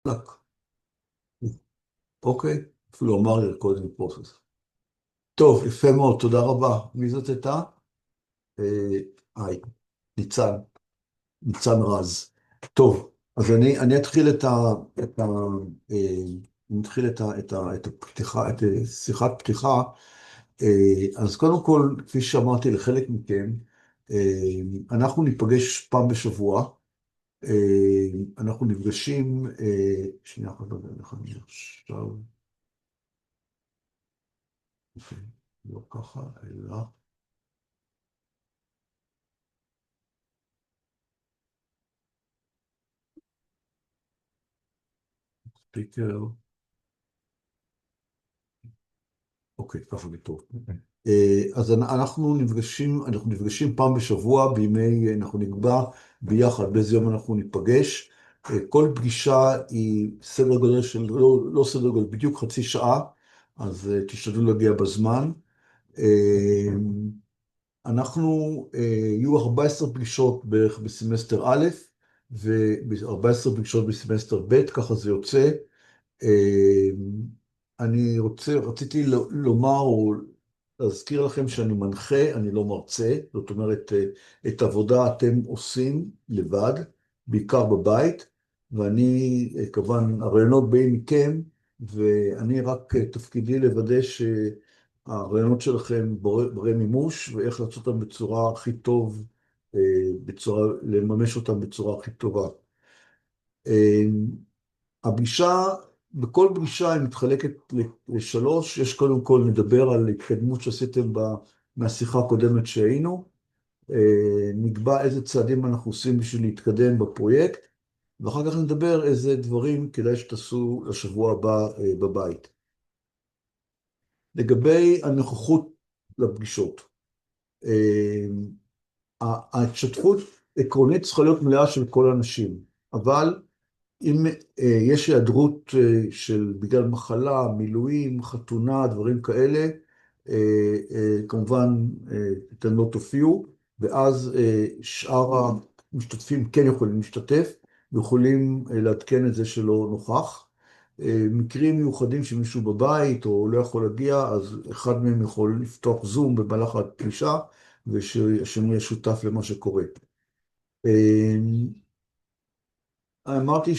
לק. אוקיי, אפילו אמר לי recording process. טוב, יפה מאוד, תודה רבה. מי זאת הייתה? היי, ניצן, ניצן רז. טוב, אז אני אתחיל אה, אני אתחיל את הפתיחה, את שיחת פתיחה. אז קודם כל, כפי שאמרתי לחלק מכם, אנחנו ניפגש פעם בשבוע. אנחנו נפגשים, שנייה אחת, לא יודע איך אני עכשיו, אוקיי, לא ככה, אלא ספיקר, אוקיי, ככה זה טוב. אז אנחנו נפגשים פעם בשבוע בימי, אנחנו נקבע ביחד באיזה יום אנחנו ניפגש. כל פגישה היא סדר גודל של, לא סדר גודל, בדיוק חצי שעה, אז תשתדלו להגיע בזמן. אה, יהיו 14 פגישות בערך בסמסטר א', ו-14 פגישות בסמסטר ב', ככה זה יוצא. אה, רציתי לומר או להזכיר לכם שאני מנחה, אני לא מרצה, זאת אומרת, את העבודה אתם עושים לבד, בעיקר בבית, ואני, כמובן, הרעיונות באים מכם, ואני רק תפקידי לוודא שהרעיונות שלכם ברי מימוש, ואיך לעשות אותם בצורה הכי טוב, לממש אותם בצורה הכי טובה. הפגישה, בכל פגישה היא מתחלקת לשלוש. יש קודם כל נדבר על התקדמות שעשיתם מהשיחה הקודמת שהיינו. נקבע איזה צעדים אנחנו עושים בשביל להתקדם בפרויקט, ואחר כך נדבר איזה דברים כדאי שתעשו לשבוע הבא בבית. לגבי הנוכחות לפגישות, ההשתתפות עקרונית צריכה להיות מלאה של כל האנשים, אבל אם יש היעדרות בגלל מחלה, מילואים, חתונה, דברים כאלה, כמובן אתם לא תופיעו, ואז שאר המשתתפים כן יכולים להשתתף, ויכולים לעדכן את זה שלא נוכח. מקרים מיוחדים שמישהו בבית או לא יכול להגיע, אז אחד מהם יכול לפתוח זום במהלך הפגישה, ושהשני יהיה שותף למה שקורה. אמרתי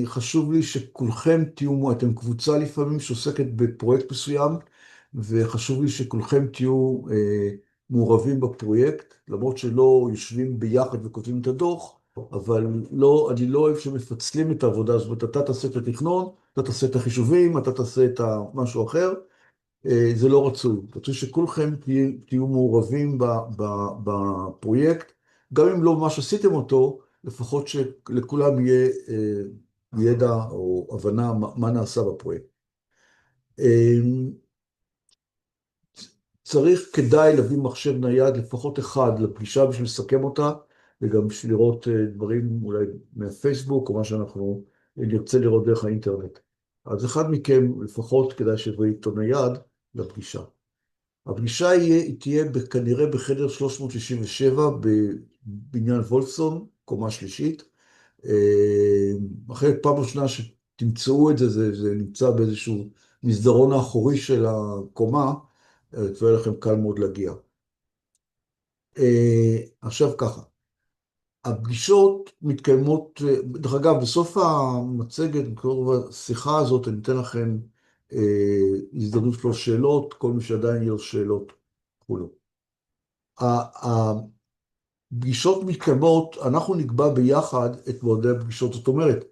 חשוב לי שכולכם תהיו, אתם קבוצה לפעמים שעוסקת בפרויקט מסוים, וחשוב לי שכולכם תהיו מעורבים בפרויקט, למרות שלא יושבים ביחד וכותבים את הדוח, אבל לא, אני לא אוהב שמפצלים את העבודה, זאת אומרת, אתה תעשה את התכנון, אתה תעשה את החישובים, אתה תעשה את משהו אחר, זה לא רצוי. רצוי שכולכם תהיו מעורבים בפרויקט, גם אם לא ממש עשיתם אותו, לפחות שלכולם יהיה ידע או הבנה מה נעשה בפרויקט. כדאי להביא מחשב נייד, לפחות אחד, לפגישה בשביל לסכם אותה, וגם בשביל לראות דברים אולי מהפייסבוק, או מה שאנחנו נרצה לראות דרך האינטרנט. אז אחד מכם לפחות כדאי שיביא איתו נייד לפגישה. הפגישה תהיה כנראה בחדר 367 בבניין וולפסון, קומה שלישית. אחרי פעם ראשונה שתמצאו את זה, זה נמצא באיזשהו מסדרון האחורי של הקומה, ויהיה לכם קל מאוד להגיע. עכשיו ככה, הפגישות מתקיימות, דרך אגב, בסוף המצגת, בקרוב השיחה הזאת, אני אתן לכם הזדמנות לשאול שאלות, כל מי שעדיין יהיו שאלות כולו. הפגישות מתקיימות, אנחנו נקבע ביחד את מועדי הפגישות, זאת אומרת,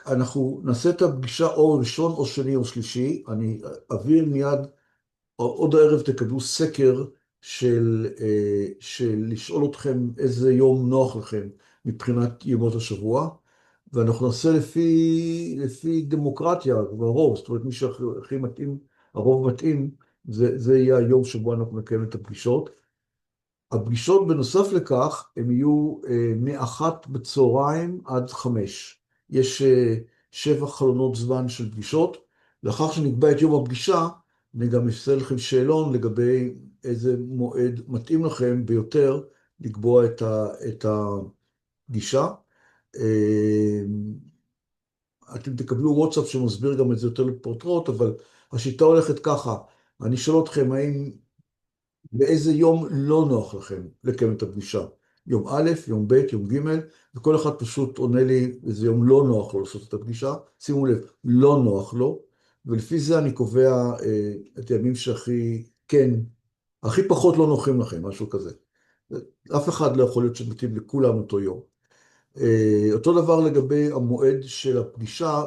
אנחנו נעשה את הפגישה או ראשון או שני או שלישי, אני אעביר מיד, עוד הערב תקבלו סקר של לשאול אתכם איזה יום נוח לכם מבחינת ימות השבוע, ואנחנו נעשה לפי דמוקרטיה, הרוב, זאת אומרת מי שהכי מתאים, הרוב מתאים, זה יהיה היום שבו אנחנו נקיים את הפגישות. הפגישות בנוסף לכך, הם יהיו מאחת בצהריים עד 5. יש 7 חלונות זמן של פגישות. לאחר שנקבע את יום הפגישה, אני גם אעשה לכם שאלון לגבי איזה מועד מתאים לכם ביותר לקבוע את הפגישה. אה, אתם תקבלו וואטסאפ שמסביר גם את זה יותר לפרוטרוט, אבל השיטה הולכת ככה. אני שואל אתכם, באיזה יום לא נוח לכם לקיים את הפגישה? יום א', יום ב', יום ג', וכל אחד פשוט עונה לי איזה יום לא נוח לו לעשות את הפגישה. שימו לב, לא נוח לו, ולפי זה אני קובע את הימים שהכי כן, הכי פחות לא נוחים לכם, משהו כזה. אף אחד לא יכול להיות שמתאים לכולם אותו יום. אותו דבר לגבי המועד של הפגישה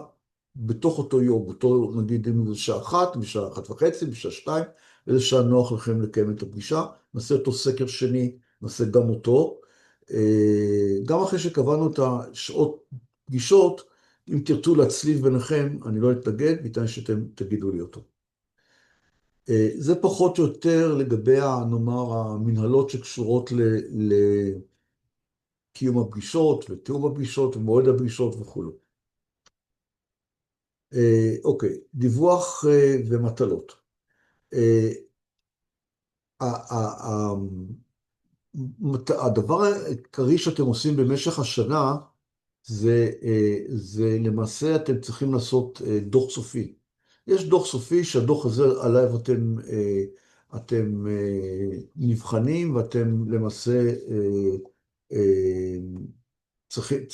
בתוך אותו יום, אותו נגיד אם זה שעה אחת, בשעה אחת וחצי, בשעה שתיים, איזה שעה נוח לכם לקיים את הפגישה, נעשה אותו סקר שני, נעשה גם אותו. גם אחרי שקבענו את השעות פגישות, אם תרצו להצליב ביניכם, אני לא אתנגד, ניתן שאתם תגידו לי אותו. זה פחות או יותר לגבי, נאמר, המנהלות שקשורות קיום הפגישות ותיאום הפגישות ומועד הפגישות וכו'. אוקיי, דיווח ומטלות. אה, הדבר העיקרי שאתם עושים במשך השנה זה למעשה אתם צריכים לעשות דוח סופי. יש דוח סופי שהדוח הזה עליו אתם נבחנים ואתם למעשה אה, צריכים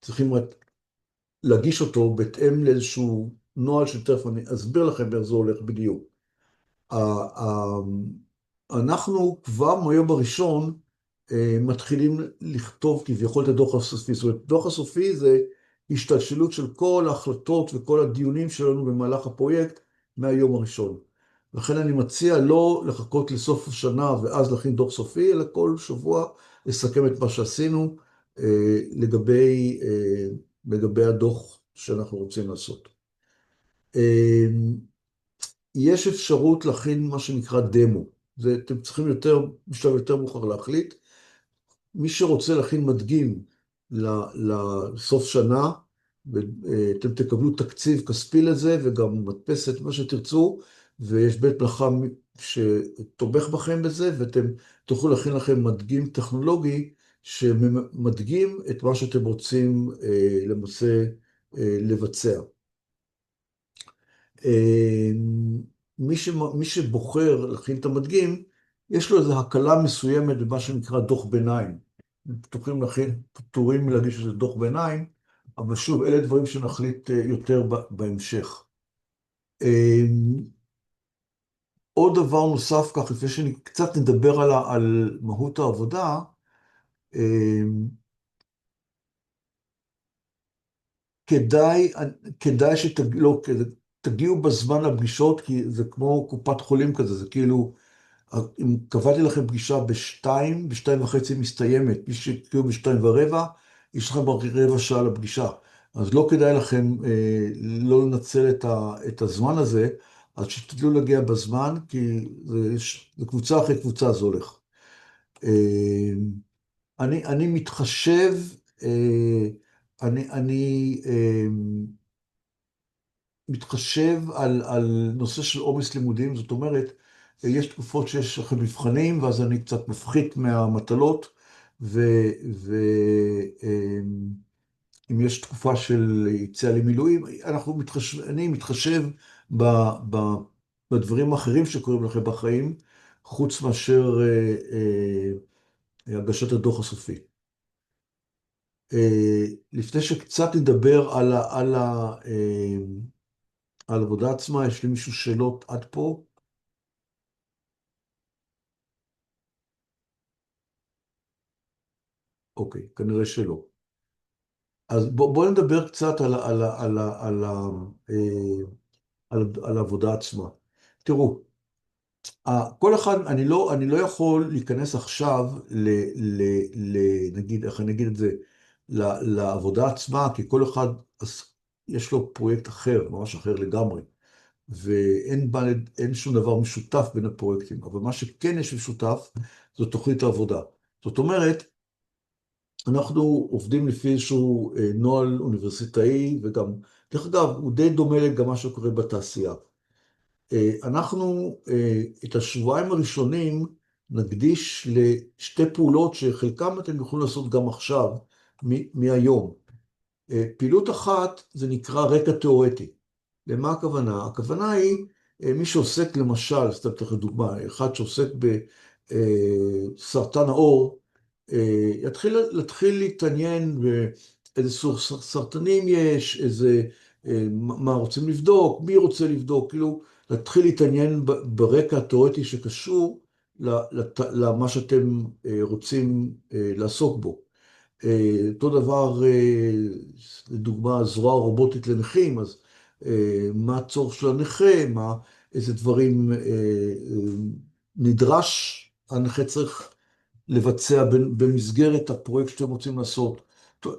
צריכים להגיש אותו בהתאם לאיזשהו נוהל שתכף אני אסביר לכם איך זה הולך בדיוק. ה- ה- אנחנו כבר מהיום הראשון מתחילים לכתוב כביכול את הדוח הסופי. זאת אומרת, הדוח הסופי זה השתלשלות של כל ההחלטות וכל הדיונים שלנו במהלך הפרויקט מהיום הראשון. לכן אני מציע לא לחכות לסוף השנה ואז להכין דוח סופי, אלא כל שבוע לסכם את מה שעשינו לגבי הדוח שאנחנו רוצים לעשות. יש אפשרות להכין מה שנקרא דמו. אתם צריכים בשלב יותר מאוחר להחליט. מי שרוצה להכין מדגים לסוף שנה, אתם תקבלו תקציב כספי לזה וגם מדפסת, מה שתרצו, ויש בית מלאכה שתומך בכם בזה, ואתם תוכלו להכין לכם מדגים טכנולוגי שמדגים את מה שאתם רוצים למעשה לבצע. מי שבוחר להכין את המדגים, יש לו איזו הקלה מסוימת במה שנקרא דוח ביניים. פטורים להגיש איזה דוח ביניים, אבל שוב, אלה דברים שנחליט יותר בהמשך. עוד דבר נוסף כך, לפני שאני קצת נדבר על מהות העבודה, כדאי שתגיעו בזמן לפגישות, כי זה כמו קופת חולים כזה, זה כאילו, אם קבעתי לכם פגישה בשתיים וחצי מסתיימת, מי שתהיו בשתיים ורבע, יש לכם רק רבע שעה לפגישה. אז לא כדאי לכם לא לנצל את הזמן הזה, אז שתדעו להגיע בזמן, כי זה קבוצה אחרי קבוצה זה הולך. אני מתחשב, אני מתחשב על נושא של עומס לימודים, זאת אומרת, יש תקופות שיש לכם מבחנים, ואז אני קצת מפחית מהמטלות, ואם יש תקופה של יציאה למילואים, אני מתחשב בדברים האחרים שקורים לכם בחיים, חוץ מאשר הגשת הדוח הסופי. לפני שקצת נדבר על העבודה עצמה, יש למישהו שאלות עד פה? אוקיי, כנראה שלא. אז בואו נדבר קצת אה, על העבודה עצמה. תראו, כל אחד, אני לא יכול להיכנס עכשיו נגיד, איך אני אגיד את זה, לעבודה עצמה, כי כל אחד יש לו פרויקט אחר, ממש אחר לגמרי. אין שום דבר משותף בין הפרויקטים, אבל מה שכן יש משותף זו תוכנית העבודה. זאת אומרת, אנחנו עובדים לפי איזשהו נוהל אוניברסיטאי, וגם, דרך אגב, הוא די דומה גם מה שקורה בתעשייה. אנחנו את השבועיים הראשונים נקדיש לשתי פעולות שחלקם אתם יכולים לעשות גם עכשיו, מהיום. פעילות אחת זה נקרא רקע תיאורטי. למה הכוונה? הכוונה היא, מי שעוסק למשל, סתם אתן לכם דוגמה, אחד שעוסק בסרטן העור, יתחיל להתעניין באיזה סוג סרטנים יש, מה רוצים לבדוק, מי רוצה לבדוק, כאילו להתחיל להתעניין ברקע התיאורטי שקשור למה שאתם רוצים לעסוק בו. אותו דבר, לדוגמה, זרוע רובוטית לנכים, אז מה הצורך של הנכה, איזה דברים נדרש, הנכה צריך לבצע במסגרת הפרויקט שאתם רוצים לעשות,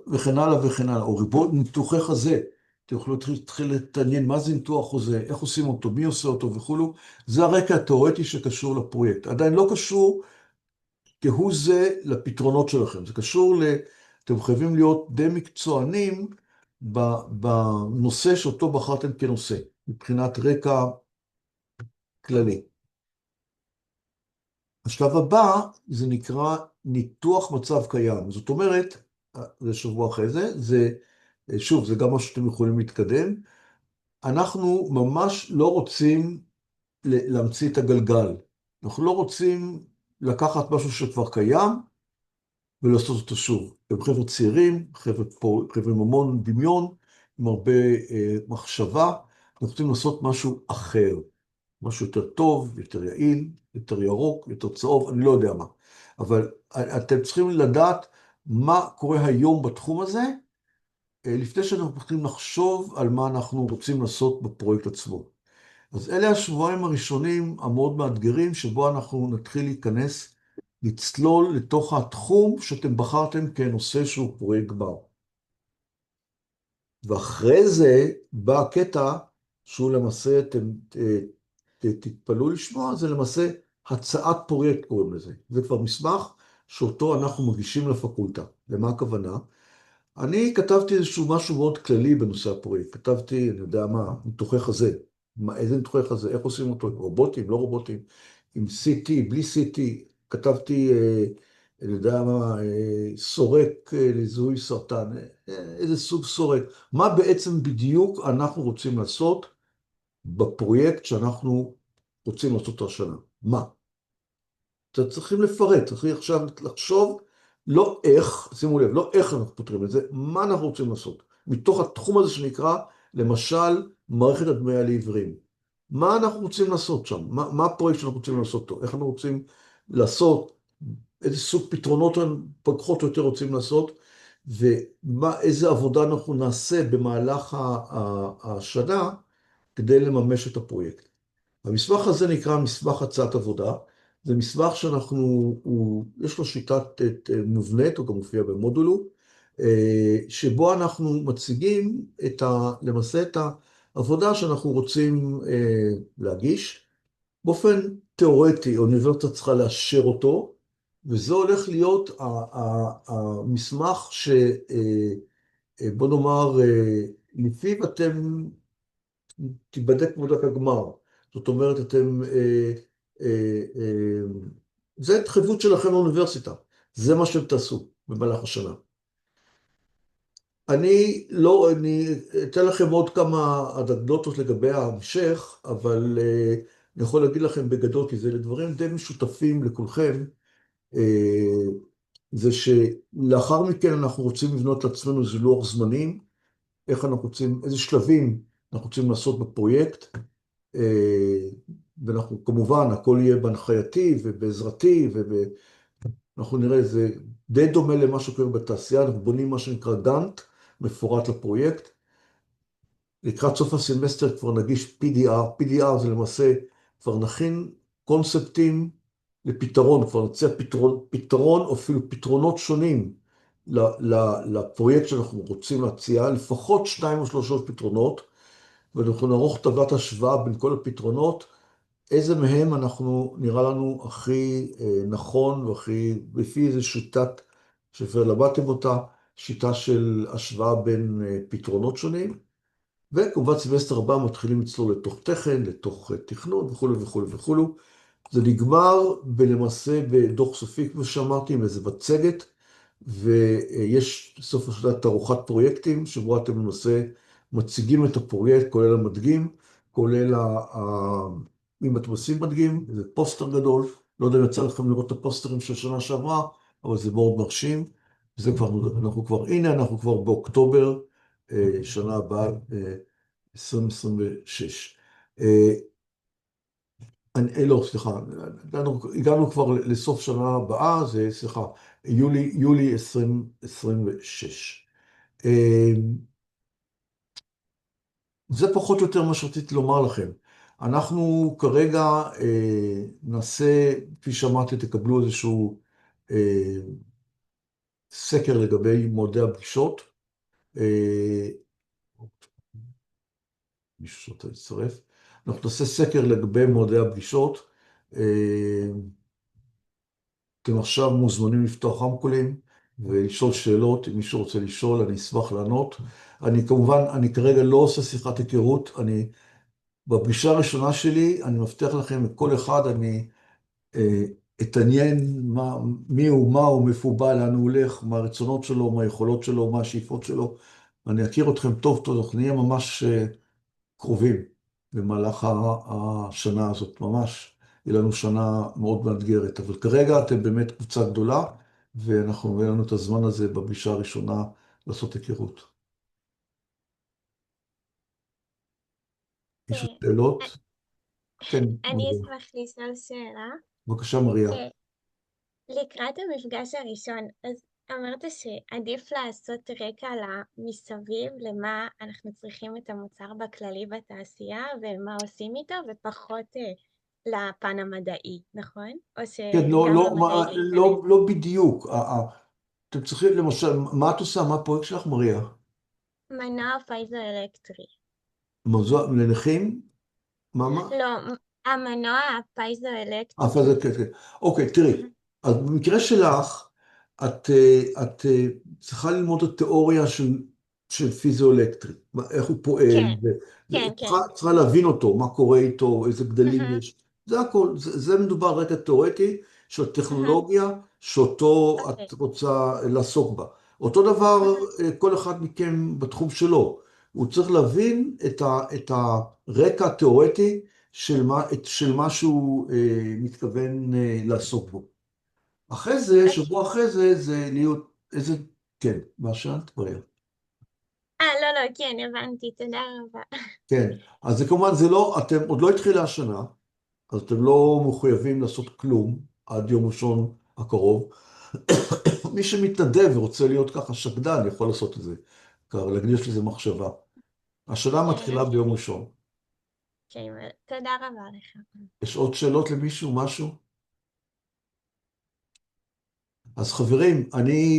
וכן הלאה וכן הלאה. או ניתוחי חזה, אתם יכולים להתחיל להתעניין מה זה ניתוח חזה, איך עושים אותו, מי עושה אותו וכולו. זה הרקע התיאורטי שקשור לפרויקט. עדיין לא קשור כהוא זה לפתרונות שלכם. זה קשור אתם חייבים להיות די מקצוענים בנושא שאותו בחרתם כנושא, מבחינת רקע כללי. השלב הבא זה נקרא ניתוח מצב קיים. זאת אומרת, זה שבוע אחרי זה, שוב, זה גם מה שאתם יכולים להתקדם. אנחנו ממש לא רוצים להמציא את הגלגל. אנחנו לא רוצים לקחת משהו שכבר קיים ולעשות אותו שוב. הם חבר'ה צעירים, חבר'ה עם המון דמיון, עם הרבה מחשבה. אנחנו רוצים לעשות משהו אחר. משהו יותר טוב, יותר יעיל, יותר ירוק, יותר צהוב, אני לא יודע מה. אבל אתם צריכים לדעת מה קורה היום בתחום הזה, לפני שאנחנו מתחילים לחשוב על מה אנחנו רוצים לעשות בפרויקט עצמו. אז אלה השבועיים הראשונים המאוד מאתגרים, שבו אנחנו נתחיל להיכנס, לצלול לתוך התחום שאתם בחרתם כנושא שהוא פרויקט בר. ואחרי זה בא הקטע שהוא למעשה, תתפלאו לשמוע, זה למעשה הצעת פרויקט קוראים לזה. זה כבר מסמך שאותו אנחנו מגישים לפקולטה. למה הכוונה? אני כתבתי איזשהו משהו מאוד כללי בנושא הפרויקט. כתבתי, אני יודע מה, ניתוחי חזה. איזה ניתוחי חזה? איך עושים אותו? רובוטים, לא רובוטים? עם CT, בלי CT. כתבתי, אני יודע מה, סורק לזיהוי סרטן. איזה סוג סורק. מה בעצם בדיוק אנחנו רוצים לעשות בפרויקט שאנחנו רוצים לעשות אותו השנה? מה? אתם צריכים לפרט, צריכים עכשיו לחשוב לא איך, שימו לב, לא איך אנחנו פותרים את זה, מה אנחנו רוצים לעשות. מתוך התחום הזה שנקרא, למשל, מערכת הדמיה לעיוורים. מה אנחנו רוצים לעשות שם? מה הפרויקט שאנחנו רוצים לעשות אותו? איך אנחנו רוצים לעשות? איזה סוג פתרונות פחות או יותר רוצים לעשות? ואיזה עבודה אנחנו נעשה במהלך השנה כדי לממש את הפרויקט. המסמך הזה נקרא מסמך הצעת עבודה. זה מסמך יש לו שיטת מובנית, הוא גם מופיע במודולו, שבו אנחנו מציגים למעשה את העבודה שאנחנו רוצים להגיש. באופן תיאורטי, האוניברסיטה צריכה לאשר אותו, וזה הולך להיות המסמך בוא נאמר, לפיו אתם תיבדק מודק הגמר. זאת אומרת, זה התחייבות שלכם לאוניברסיטה. זה מה שאתם תעשו במהלך השנה. אני אתן לכם עוד כמה אנקדוטות לגבי ההמשך, אבל אני יכול להגיד לכם בגדול, כי זה לדברים די משותפים לכולכם, זה שלאחר מכן אנחנו רוצים לבנות לעצמנו איזה לוח זמנים, איך אנחנו רוצים, איזה שלבים אנחנו רוצים לעשות בפרויקט, ואנחנו כמובן, הכל יהיה בהנחייתי ובעזרתי, ואנחנו נראה, זה די דומה למה שקורה בתעשייה, אנחנו בונים מה שנקרא גאנט, מפורט לפרויקט. לקראת סוף הסמסטר כבר נגיש PDR, PDR זה למעשה, כבר נכין קונספטים לפתרון, כבר נציע פתרון או אפילו פתרונות שונים לפרויקט שאנחנו רוצים להציע, לפחות 2 או 3 פתרונות, ואנחנו נערוך טבלת השוואה בין כל הפתרונות, איזה מהם נראה לנו הכי נכון, לפי איזו שיטת, שכבר למדתם אותה, שיטה של השוואה בין פתרונות שונים, וכמובן סמסטר הבא מתחילים לצלול לתוך תכן, לתוך תכנון וכו' וכו' וכו'. זה נגמר ולמעשה בדוח סופי, כמו שאמרתי, עם איזה מצגת, ויש בסוף השנה תערוכת פרויקטים, שבו אתם למעשה מציגים את הפרויקט, כולל המדגים, כולל אם אתם עושים מדגים, זה פוסטר גדול, לא יודע אם יצא לכם לראות את הפוסטרים של שנה שעברה, אבל זה מאוד מרשים. זה כבר, הנה אנחנו כבר באוקטובר, שנה הבאה, 2026. לא, סליחה, הגענו כבר לסוף שנה הבאה, זה, סליחה, יולי 2026. זה פחות או יותר מה שרציתי לומר לכם. אנחנו כרגע נעשה, כפי שאמרתי, תקבלו איזשהו סקר לגבי מועדי הפגישות. מישהו שרוצה להצטרף. אנחנו נעשה סקר לגבי מועדי הפגישות. אתם עכשיו מוזמנים לפתוח רמקולים ולשאול שאלות. אם מישהו רוצה לשאול, אני אשמח לענות. אני כמובן, אני כרגע לא עושה שיחת היכרות. בפגישה הראשונה שלי, אני מבטיח לכם, כל אחד אני אתעניין מי הוא, מה הוא, מאיפה הוא בא, לאן הוא הולך, מה הרצונות שלו, מה היכולות שלו, מה השאיפות שלו. אני אכיר אתכם טוב טוב, אנחנו נהיה ממש קרובים במהלך השנה הזאת, ממש. יהיה לנו שנה מאוד מאתגרת, אבל כרגע אתם באמת קבוצה גדולה, ואנחנו, יהיה לנו את הזמן הזה בפגישה הראשונה לעשות היכרות. יש עוד כן. שאלות? כן, אני מריה. אשמח לשאול שאלה. בבקשה, מריה. אה, לקראת המפגש הראשון, אז אמרת שעדיף לעשות רקע מסביב למה אנחנו צריכים את המוצר בכללי בתעשייה ומה עושים איתו, ופחות לפן המדעי, נכון? או כן, שגם למדעי להיכנס? לא בדיוק. אתם צריכים, למשל, מה את עושה? מה הפרויקט שלך, מריה? מנוע פייזואלקטרי. לנכים? מה? לא, המנוע אף הפייזואלקטרי. אחד, כן, כן. אוקיי, תראי, אז במקרה שלך, את צריכה ללמוד את התיאוריה של פיזיואלקטרי, איך הוא פועל, כן, כן, כן. צריכה להבין אותו, מה קורה איתו, איזה גדלים יש, זה הכל, זה מדובר רקע תיאורטי של טכנולוגיה שאותו אוקיי. את רוצה לעסוק בה. אותו דבר כל אחד מכם בתחום שלו, הוא צריך להבין את הרקע התיאורטי של מה שהוא מתכוון לעסוק בו. אחרי זה, שבוע אחרי זה, זה להיות איזה, כן, מה שאלת כבר? לא, לא, כן, הבנתי, תודה רבה. כן, אז זה כמובן, זה לא, אתם עוד לא התחילה השנה, אז אתם לא מחויבים לעשות כלום עד יום ראשון הקרוב. מי שמתנדב ורוצה להיות ככה שקדן, יכול לעשות את זה. ככה, להקדיש לזה מחשבה. השנה כן, מתחילה ביום אוקיי. ראשון. כן, תודה רבה לך. יש עוד שאלות למישהו, משהו? אז חברים,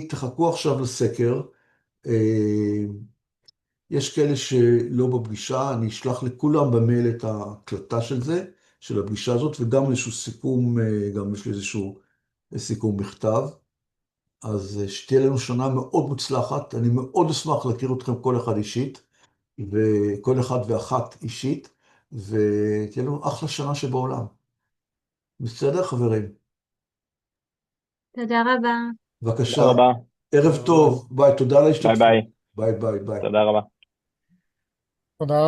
תחכו עכשיו לסקר. יש כאלה שלא בפגישה, אני אשלח לכולם במייל את ההקלטה של זה, של הפגישה הזאת, וגם איזשהו סיכום, גם יש לי איזשהו סיכום בכתב. אז שתהיה לנו שנה מאוד מוצלחת, אני מאוד אשמח להכיר אתכם כל אחד אישית, וכל אחד ואחת אישית, ותהיה לנו אחלה שנה שבעולם. בסדר, חברים? תודה רבה. תודה בבקשה, רבה. ערב טוב, ביי, תודה על ביי ההשתתפות. ביי. ביי ביי ביי. תודה רבה. תודה